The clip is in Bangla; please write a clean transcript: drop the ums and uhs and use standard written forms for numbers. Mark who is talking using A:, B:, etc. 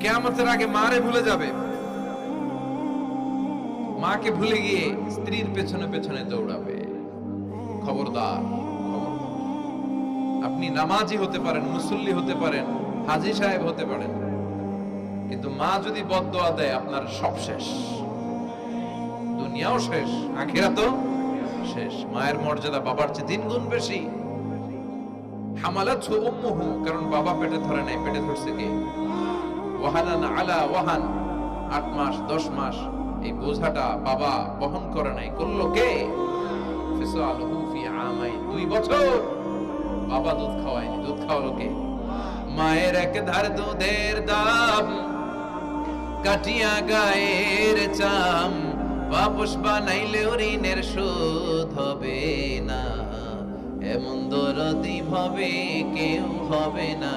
A: কিয়ামতের আগে মারে ভুলে যাবে, মাকে ভুলে গিয়ে স্ত্রীর পেছনে পেছনে দৌড়াবে। খবরদার, খবরদার। আপনি নামাজি হতে পারেন, মুসল্লি হতে পারেন, হাজী সাহেব হতে পারেন, কিন্তু মা যদি বদদোয়া দেয় আপনার সব শেষ, দুনিয়াও শেষ, আখিরাতও শেষ। মায়ের মর্যাদা বাবার চেয়ে 3 গুণ বেশি। হামালাতহু উম্মুহু, কারণ বাবা পেটে ধরে নাই, পেটে ধরছে কে? ওয়াহানান আলা ওয়াহান, 8 মাস 10 মাস এই বোঝাটা বাবা বহন করে নাই, করলো কে? ফিসালহু ফি আমাইন, 2 বছর বাবা দুধ খাওয়ায়নি, দুধ খাওয়ালো কে? মায়ের এক ধার দুধের দাম কাটিয়া গায়ের চাম, বাপস বানাইলে ঋণের শোধ হবে না, এমন দরদি ভাবে কেউ হবে না।